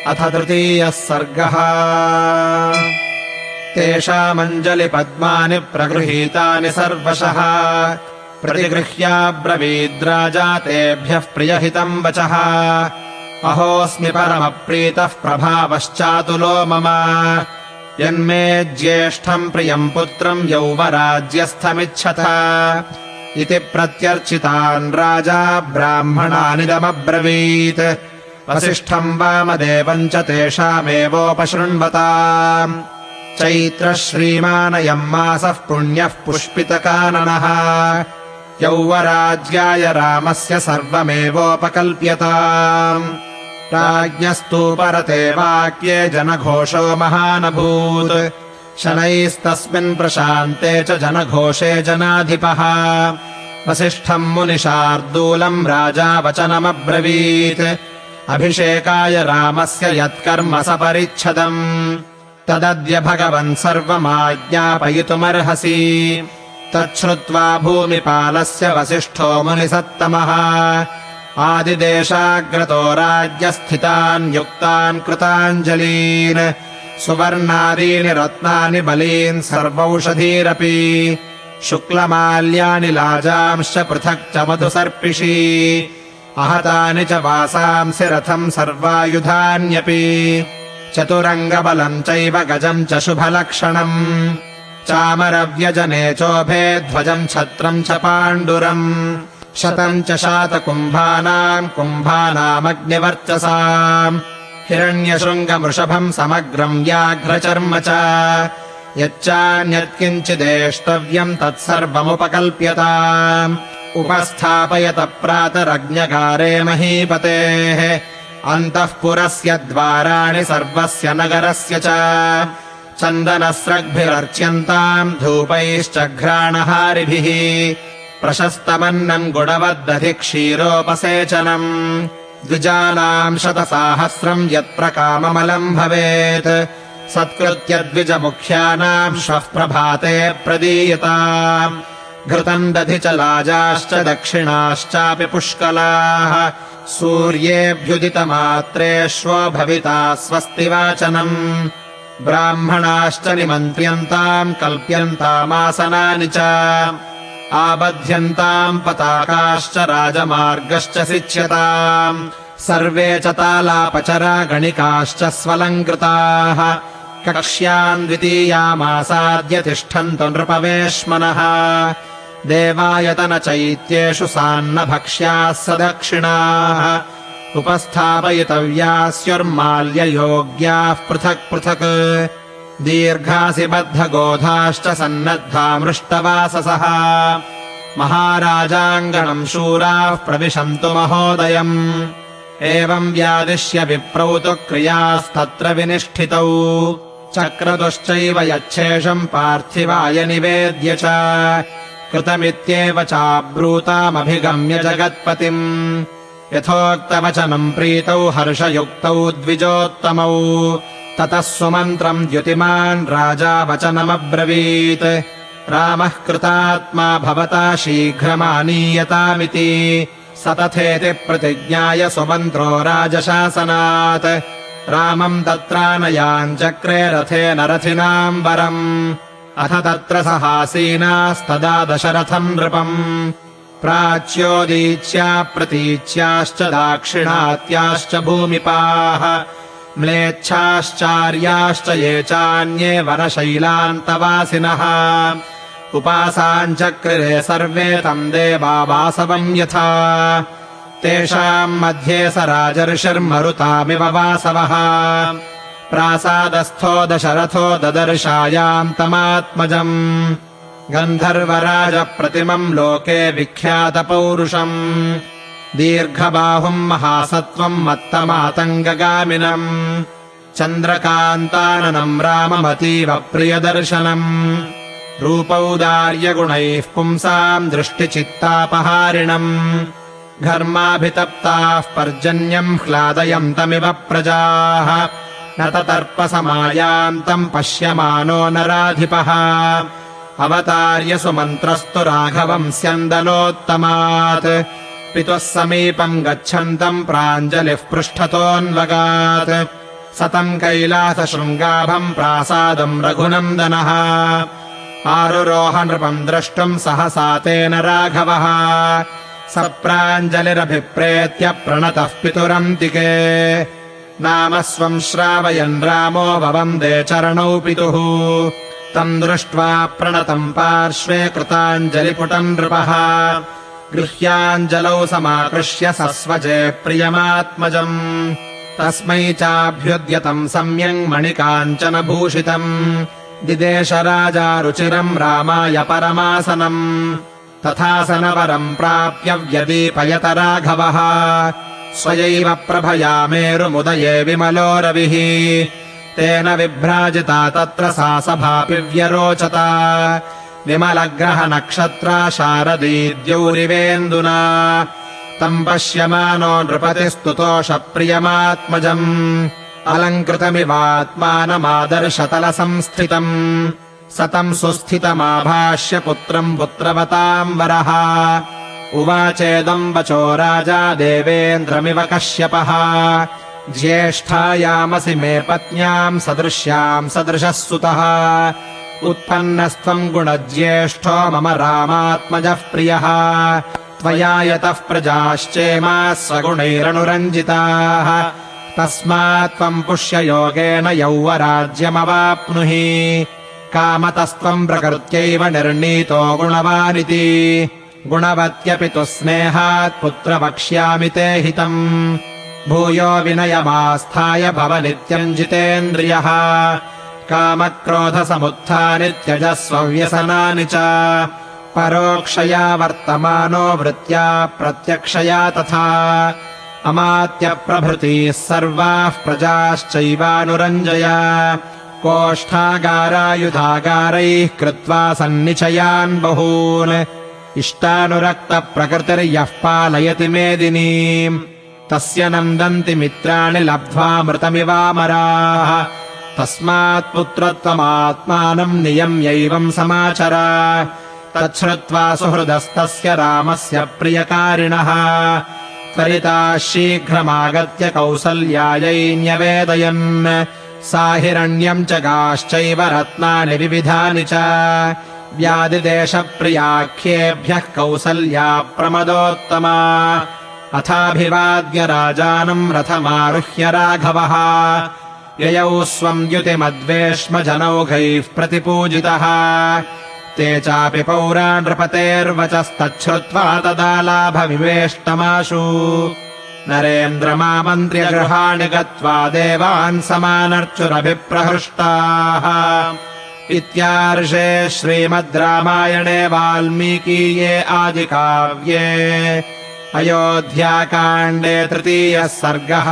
अथ तृतीयः सर्गः। तेषामञ्जलिपद्मानि प्रगृहीतानि सर्वशः प्रतिगृह्याब्रवीद्राजा तेभ्यः प्रियहितम् वचः। अहोऽस्मि परमप्रीतः प्रभावश्चातुलो मम यन्मे ज्येष्ठम् प्रियम् पुत्रम् यौवराज्यस्थमिच्छथ इति प्रत्यर्चितान् राजा ब्राह्मणानिदमब्रवीत्। वसिष्ठम् वामदेवम् च तेषामेवोपशृण्वताम्। चैत्रः श्रीमानयम् मासः पुण्यः पुष्पितकाननः यौवराज्याय रामस्य सर्वमेवोपकल्प्यताम्। राज्ञस्तु परते वाक्ये जनघोषो महानभूत् शनैस्तस्मिन् प्रशान्ते च जनघोषे जनाधिपः। वसिष्ठम् मुनिशार्दूलम् राजा वचनमब्रवीत्। अभिषेकाय रामस्य यत्कर्म सपरिच्छदम् तदद्य भगवन् सर्वमाज्ञापयितुमर्हसि। तच्छ्रुत्वा भूमिपालस्य वसिष्ठो मुनिसत्तमः आदिदेशाग्रतो राज्यस्थितान् युक्तान् कृताञ्जलीन् सुवर्णादीनि रत्नानि बलीन् सर्वौषधीरपि शुक्लमाल्यानि लाजांश्च पृथक् च मधुसर्पिषी आहतानि च वासांसि रथम् सर्वायुधान्यपि चतुरङ्गबलम् चैव गजम् च शुभलक्षणम् चामरव्यजने चोभे ध्वजम् छत्रम् च पाण्डुरम् शतम् च शातकुम्भानाम् कुम्भानामग्निवर्चसाम् हिरण्यशृङ्गमृषभम् समग्रम् व्याघ्रचर्म च यच्चान्यत्किञ्चिदेष्टव्यम् तत्सर्वमुपकल्प्यताम्। उपस्थापयत प्रातरज्ञकारे महीपतेः अन्तःपुरस्य द्वाराणि सर्वस्य नगरस्य च चन्दनस्रग्भिरर्च्यन्ताम् धूपैश्च घ्राणहारिभिः प्रशस्तमन्नम् गुणवद्दधि क्षीरोपसेचनम् द्विजानाम् शतसाहस्रम् यत्र काममलम् भवेत् सत्कृत्य द्विजमुख्यानाम् श्वः प्रभाते प्रदीयताम्। घृतम् दधि च लाजाश्च दक्षिणाश्चापि पुष्कलाः सूर्येऽभ्युदितमात्रेष्वो भविता स्वस्ति वाचनम्। ब्राह्मणाश्च निमन्त्र्यन्ताम् कल्प्यन्तामासनानि च आबध्यन्ताम् पताकाश्च राजमार्गश्च सिच्यताम्। सर्वे च तालापचरा गणिकाश्च स्वलङ्कृताः कक्ष्याम् द्वितीयामासाद्य तिष्ठन्तु नृपवेश्मनः। देवायतनचैत्येषु सान्नभक्ष्याः सदक्षिणाः उपस्थापयितव्यास्युर्माल्ययोग्याः पृथक् पृथक् दीर्घासि बद्धगोधाश्च सन्नद्धा मृष्टवाससः। महाराजाङ्गणम् शूराः प्रविशन्तु महोदयम् एवम् व्यादिश्य विप्रौ तु क्रियास्तत्र विनिष्ठितौ चक्रतुश्चैव यच्छेषम् पार्थिवाय निवेद्य च कृतमित्येव चाब्रूतामभिगम्य जगत्पतिम्। यथोक्तवचनम् प्रीतौ हर्षयुक्तौ द्विजोत्तमौ ततः सुमन्त्रम् द्युतिमान् राजा वचनमब्रवीत्। रामः कृतात्मा भवता शीघ्रमानीयतामिति स तथेति प्रतिज्ञाय सुमन्त्रो राजशासनात् रामम् तत्रानयाञ्चक्रे रथेन रथिनाम् वरम्। अथ तत्र सहासीनास्तदा दशरथम् नृपम् प्राच्योदीच्या प्रतीच्याश्च दाक्षिणात्याश्च भूमिपाः म्लेच्छाश्चार्याश्च ये चान्ये वनशैलान्तवासिनः उपासाञ्चक्रिरे सर्वे तम् देवा वासवम् यथा तेषाम् मध्ये स राजर्षिर्मरुतामिव वासवः। प्रासादस्थो दशरथो ददर्शायाम् तमात्मजम् गन्धर्वराजप्रतिमम् लोके विख्यातपौरुषम् दीर्घबाहुम् महासत्त्वम् मत्तमातङ्गगामिनम् चन्द्रकान्ताननम् राममतीव प्रियदर्शनम् रूपौदार्यगुणैः पुंसाम् दृष्टिचित्तापहारिणम् घर्माभितप्ताः पर्जन्यम् ह्लादयन्तमिव प्रजाः न ततर्पसमायान्तम् पश्यमानो नराधिपः अवतार्य सुमन्त्रस्तु राघवम् स्यन्दनोत्तमात् पितुः समीपम् गच्छन्तम् प्राञ्जलिः पृष्ठतोऽन्वगात् सतम् कैलासशृङ्गाभम् प्रासादम् रघुनन्दनः आरुरोह नृपम् द्रष्टुम् सहसा तेन राघवः सप्राञ्जलिरभिप्रेत्य प्रणतः पितुरन्तिके नाम स्वम् श्रावयन् रामो ववन्दे चरणौ पितुः तम् दृष्ट्वा प्रणतम् पार्श्वे कृताञ्जलिपुटम् नृपः गृह्याञ्जलौ समाकृष्य सस्वजे प्रियमात्मजम् तस्मै चाभ्युद्यतम् सम्यङ् मणिकाञ्चनभूषितम् दिदेश राजा रुचिरम् रामाय परमासनम् तथासनवरम् प्राप्य व्यदीपयत राघवः स्वयैव प्रभया मेरुमुदये विमलो रविः तेन विभ्राजिता तत्र सा सभापि व्यरोचत विमलग्रहनक्षत्रा शारदी द्यौरिवेन्दुना तम् पश्यमानो नृपतिस्तुतोष प्रियमात्मजम् अलङ्कृतमिवात्मानमादर्शतलसंस्थितम् सतम् सुस्थितमाभाष्य पुत्रम् पुत्रवताम् वरः उवाचेदम् वचो राजा देवेन्द्रमिव कश्यपः ज्येष्ठायामसि मे पत्न्याम् सदृश्याम् सदृशः सुतः उत्पन्नस्त्वम् गुणज्येष्ठो मम रामात्मजः प्रियः त्वया यतः प्रजाश्चेमाः स्वगुणैरनुरञ्जिताः तस्मात् त्वम् पुष्ययोगेन यौवराज्यमवाप्नुहि कामतस्त्वम् प्रकृत्यैव निर्णीतो गुणवानिति गुणवत्यपि तु स्नेहात् पुत्र वक्ष्यामि ते हितम् भूयो विनयमास्थाय भव नित्यम् जितेन्द्रियः कामक्रोधसमुत्थानि त्यजस्व व्यसनानि च परोक्षया वर्तमानो वृत्त्या प्रत्यक्षया तथा अमात्यप्रभृतिः सर्वाः प्रजाश्चैवानुरञ्जय कोष्ठागारायुधागारैः कृत्वा सन्निचयान् बहून् इष्टानुरक्तप्रकृतिर्यः पालयति मेदिनीम् तस्य नन्दन्ति मित्राणि लब्ध्वा मृतमिवामराः तस्मात् पुत्रत्वमात्मानम् नियम्यैवम् समाचर तच्छ्रुत्वा सुहृदस्तस्य रामस्य प्रियकारिणः त्वरिता शीघ्रमागत्य कौसल्यायै न्यवेदयन् सा हिरण्यम् च गाश्चैव रत्नानि विविधानि च व्यादिदेशप्रियाख्येभ्यः कौसल्या प्रमदोत्तमा अथाभिवाद्य राजानम् रथमारुह्य राघवः ययौ स्वम् द्युतिमद्वेष्मजनौघैः प्रतिपूजितः ते चापि पौरा नृपतेर्वचस्तच्छ्रुत्वा तदा लाभविवेष्टमाशु नरेन्द्रमामन्त्र्य गृहाणि गत्वा देवान् समानर्चुरभिप्रहृष्टाः इत्यार्षे श्रीमद् रामायणे वाल्मीकीये आदिकाव्ये अयोध्याकाण्डे 3. सर्गः।